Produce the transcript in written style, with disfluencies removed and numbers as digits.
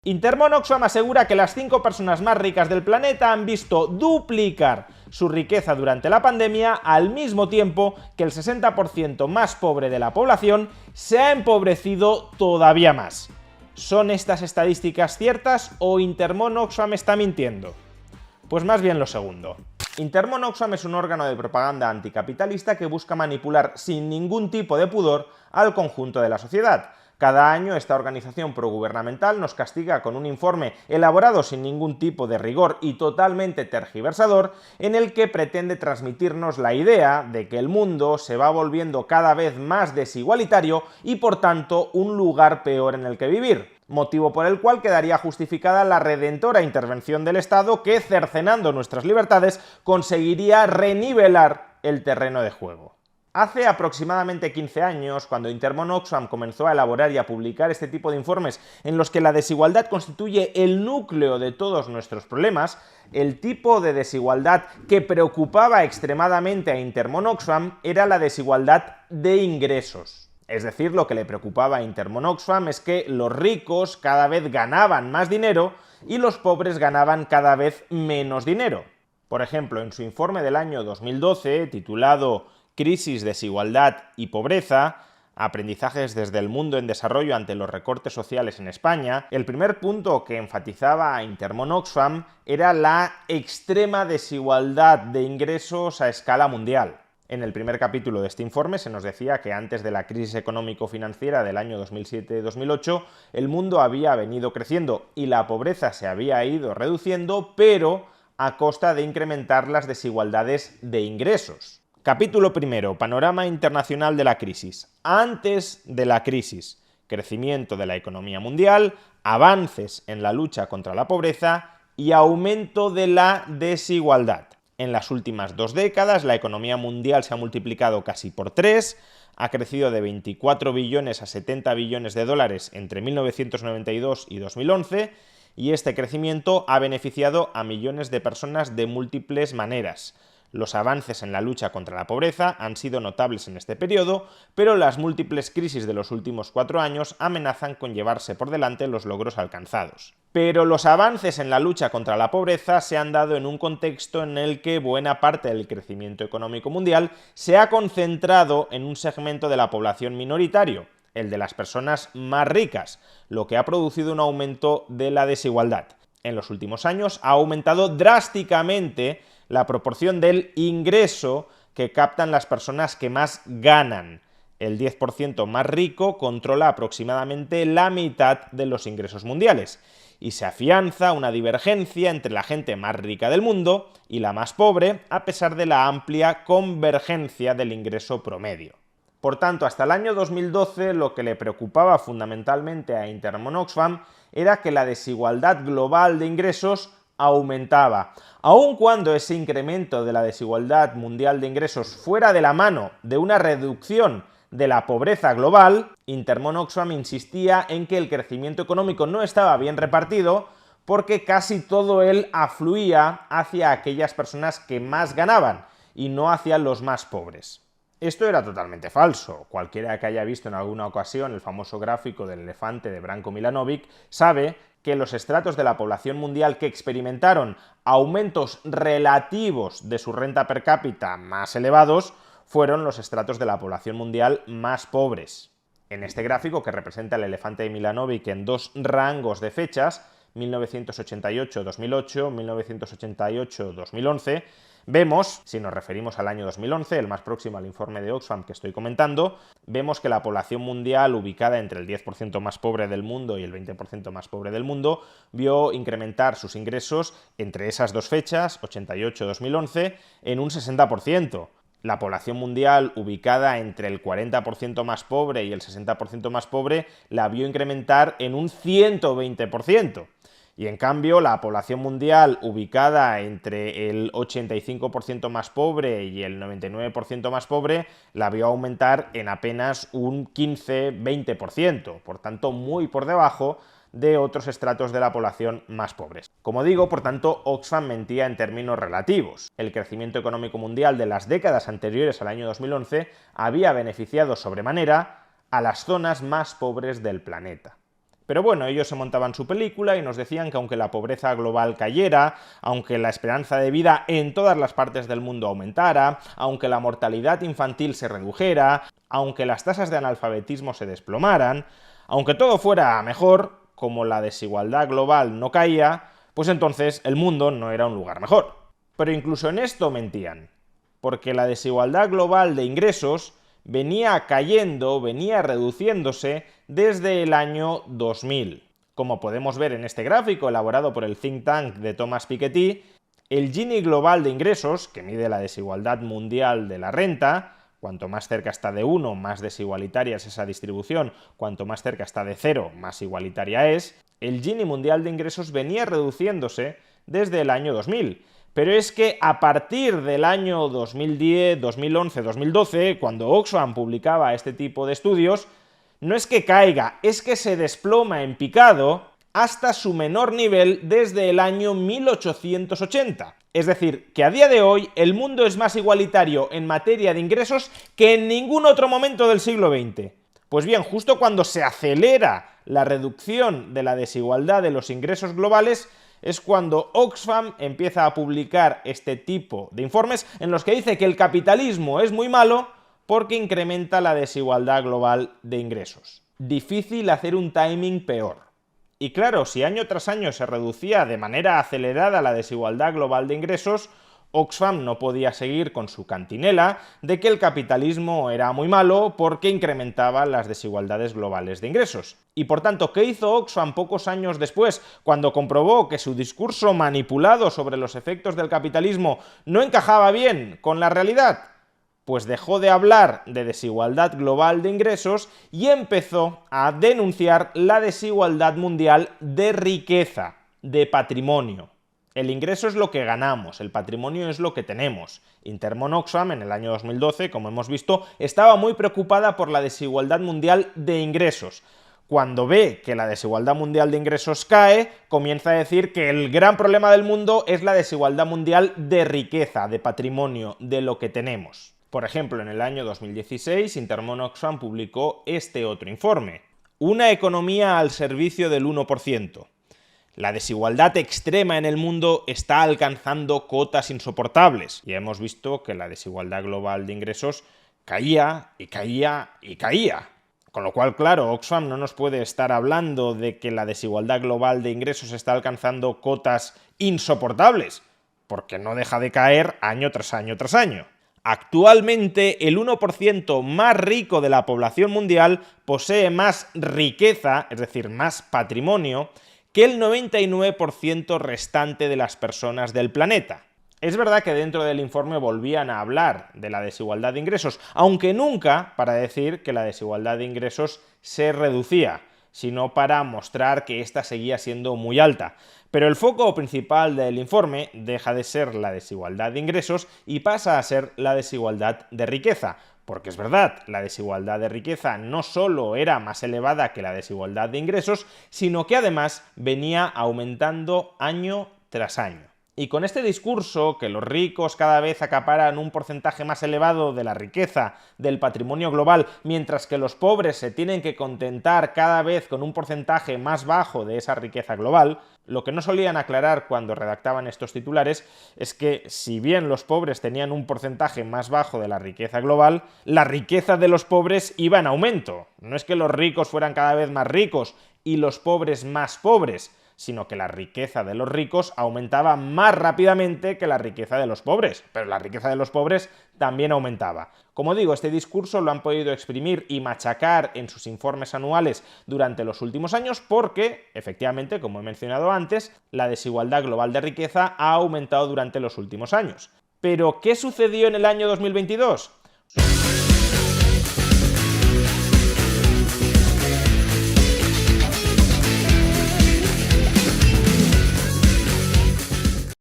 Intermon Oxfam asegura que las 5 personas más ricas del planeta han visto duplicar su riqueza durante la pandemia al mismo tiempo que el 60% más pobre de la población se ha empobrecido todavía más. ¿Son estas estadísticas ciertas o Intermon Oxfam está mintiendo? Pues más bien lo segundo. Intermon Oxfam es un órgano de propaganda anticapitalista que busca manipular sin ningún tipo de pudor al conjunto de la sociedad. Cada año esta organización progubernamental nos castiga con un informe elaborado sin ningún tipo de rigor y totalmente tergiversador, en el que pretende transmitirnos la idea de que el mundo se va volviendo cada vez más desigualitario y por tanto un lugar peor en el que vivir, motivo por el cual quedaría justificada la redentora intervención del Estado que, cercenando nuestras libertades, conseguiría renivelar el terreno de juego. Hace aproximadamente 15 años, cuando Intermon Oxfam comenzó a elaborar y a publicar este tipo de informes en los que la desigualdad constituye el núcleo de todos nuestros problemas, el tipo de desigualdad que preocupaba extremadamente a Intermon Oxfam era la desigualdad de ingresos. Es decir, lo que le preocupaba a Intermon Oxfam es que los ricos cada vez ganaban más dinero y los pobres ganaban cada vez menos dinero. Por ejemplo, en su informe del año 2012, titulado Crisis, desigualdad y pobreza, aprendizajes desde el mundo en desarrollo ante los recortes sociales en España, el primer punto que enfatizaba a Intermon Oxfam era la extrema desigualdad de ingresos a escala mundial. En el primer capítulo de este informe se nos decía que antes de la crisis económico-financiera del año 2007-2008 el mundo había venido creciendo y la pobreza se había ido reduciendo, pero a costa de incrementar las desigualdades de ingresos. Capítulo primero. Panorama internacional de la crisis. Antes de la crisis. Crecimiento de la economía mundial, avances en la lucha contra la pobreza y aumento de la desigualdad. En las últimas 2 décadas la economía mundial se ha multiplicado casi por 3, ha crecido de 24 billones a 70 billones de dólares entre 1992 y 2011, y este crecimiento ha beneficiado a millones de personas de múltiples maneras. Los avances en la lucha contra la pobreza han sido notables en este periodo, pero las múltiples crisis de los últimos 4 años amenazan con llevarse por delante los logros alcanzados. Pero los avances en la lucha contra la pobreza se han dado en un contexto en el que buena parte del crecimiento económico mundial se ha concentrado en un segmento de la población minoritario, el de las personas más ricas, lo que ha producido un aumento de la desigualdad. En los últimos años ha aumentado drásticamente la proporción del ingreso que captan las personas que más ganan. El 10% más rico controla aproximadamente la mitad de los ingresos mundiales, y se afianza una divergencia entre la gente más rica del mundo y la más pobre, a pesar de la amplia convergencia del ingreso promedio. Por tanto, hasta el año 2012 lo que le preocupaba fundamentalmente a Intermon Oxfam era que la desigualdad global de ingresos aumentaba. Aun cuando ese incremento de la desigualdad mundial de ingresos fuera de la mano de una reducción de la pobreza global, Intermon Oxfam insistía en que el crecimiento económico no estaba bien repartido porque casi todo él afluía hacia aquellas personas que más ganaban y no hacia los más pobres. Esto era totalmente falso. Cualquiera que haya visto en alguna ocasión el famoso gráfico del elefante de Branko Milanovic sabe que los estratos de la población mundial que experimentaron aumentos relativos de su renta per cápita más elevados fueron los estratos de la población mundial más pobres. En este gráfico, que representa el elefante de Milanovic en 2 rangos de fechas, 1988-2008, 1988-2011, vemos, si nos referimos al año 2011, el más próximo al informe de Oxfam que estoy comentando, vemos que la población mundial ubicada entre el 10% más pobre del mundo y el 20% más pobre del mundo vio incrementar sus ingresos entre esas 2 fechas, 88-2011, en un 60%. La población mundial ubicada entre el 40% más pobre y el 60% más pobre la vio incrementar en un 120%. Y en cambio, la población mundial ubicada entre el 85% más pobre y el 99% más pobre la vio aumentar en apenas un 15-20%, por tanto muy por debajo de otros estratos de la población más pobres. Como digo, por tanto, Oxfam mentía en términos relativos. El crecimiento económico mundial de las décadas anteriores al año 2011 había beneficiado sobremanera a las zonas más pobres del planeta. Pero bueno, ellos se montaban su película y nos decían que aunque la pobreza global cayera, aunque la esperanza de vida en todas las partes del mundo aumentara, aunque la mortalidad infantil se redujera, aunque las tasas de analfabetismo se desplomaran, aunque todo fuera mejor, como la desigualdad global no caía, pues entonces el mundo no era un lugar mejor. Pero incluso en esto mentían, porque la desigualdad global de ingresos venía cayendo, venía reduciéndose desde el año 2000. Como podemos ver en este gráfico elaborado por el think tank de Thomas Piketty, el Gini global de ingresos, que mide la desigualdad mundial de la renta, cuanto más cerca está de 1, más desigualitaria es esa distribución, cuanto más cerca está de 0, más igualitaria es, el Gini mundial de ingresos venía reduciéndose desde el año 2000. Pero es que a partir del año 2010, 2011, 2012, cuando Oxfam publicaba este tipo de estudios, no es que caiga, es que se desploma en picado hasta su menor nivel desde el año 1880. Es decir, que a día de hoy el mundo es más igualitario en materia de ingresos que en ningún otro momento del siglo XX. Pues bien, justo cuando se acelera la reducción de la desigualdad de los ingresos globales, es cuando Oxfam empieza a publicar este tipo de informes en los que dice que el capitalismo es muy malo porque incrementa la desigualdad global de ingresos. Difícil hacer un timing peor. Y claro, si año tras año se reducía de manera acelerada la desigualdad global de ingresos, Oxfam no podía seguir con su cantinela de que el capitalismo era muy malo porque incrementaba las desigualdades globales de ingresos. Y por tanto, ¿qué hizo Oxfam pocos años después, cuando comprobó que su discurso manipulado sobre los efectos del capitalismo no encajaba bien con la realidad? Pues dejó de hablar de desigualdad global de ingresos y empezó a denunciar la desigualdad mundial de riqueza, de patrimonio. El ingreso es lo que ganamos, el patrimonio es lo que tenemos. Intermon Oxfam, en el año 2012, como hemos visto, estaba muy preocupada por la desigualdad mundial de ingresos. Cuando ve que la desigualdad mundial de ingresos cae, comienza a decir que el gran problema del mundo es la desigualdad mundial de riqueza, de patrimonio, de lo que tenemos. Por ejemplo, en el año 2016, Intermon Oxfam publicó este otro informe. Una economía al servicio del 1%. La desigualdad extrema en el mundo está alcanzando cotas insoportables. Ya hemos visto que la desigualdad global de ingresos caía y caía y caía. Con lo cual, claro, Oxfam no nos puede estar hablando de que la desigualdad global de ingresos está alcanzando cotas insoportables, porque no deja de caer año tras año tras año. Actualmente, el 1% más rico de la población mundial posee más riqueza, es decir, más patrimonio, que el 99% restante de las personas del planeta. Es verdad que dentro del informe volvían a hablar de la desigualdad de ingresos, aunque nunca para decir que la desigualdad de ingresos se reducía, sino para mostrar que ésta seguía siendo muy alta. Pero el foco principal del informe deja de ser la desigualdad de ingresos y pasa a ser la desigualdad de riqueza. Porque es verdad, la desigualdad de riqueza no solo era más elevada que la desigualdad de ingresos, sino que además venía aumentando año tras año. Y con este discurso, que los ricos cada vez acaparan un porcentaje más elevado de la riqueza del patrimonio global, mientras que los pobres se tienen que contentar cada vez con un porcentaje más bajo de esa riqueza global, lo que no solían aclarar cuando redactaban estos titulares es que, si bien los pobres tenían un porcentaje más bajo de la riqueza global, la riqueza de los pobres iba en aumento. No es que los ricos fueran cada vez más ricos y los pobres más pobres, sino que la riqueza de los ricos aumentaba más rápidamente que la riqueza de los pobres, pero la riqueza de los pobres también aumentaba. Como digo, este discurso lo han podido exprimir y machacar en sus informes anuales durante los últimos años porque, efectivamente, como he mencionado antes, la desigualdad global de riqueza ha aumentado durante los últimos años. ¿Pero qué sucedió en el año 2022?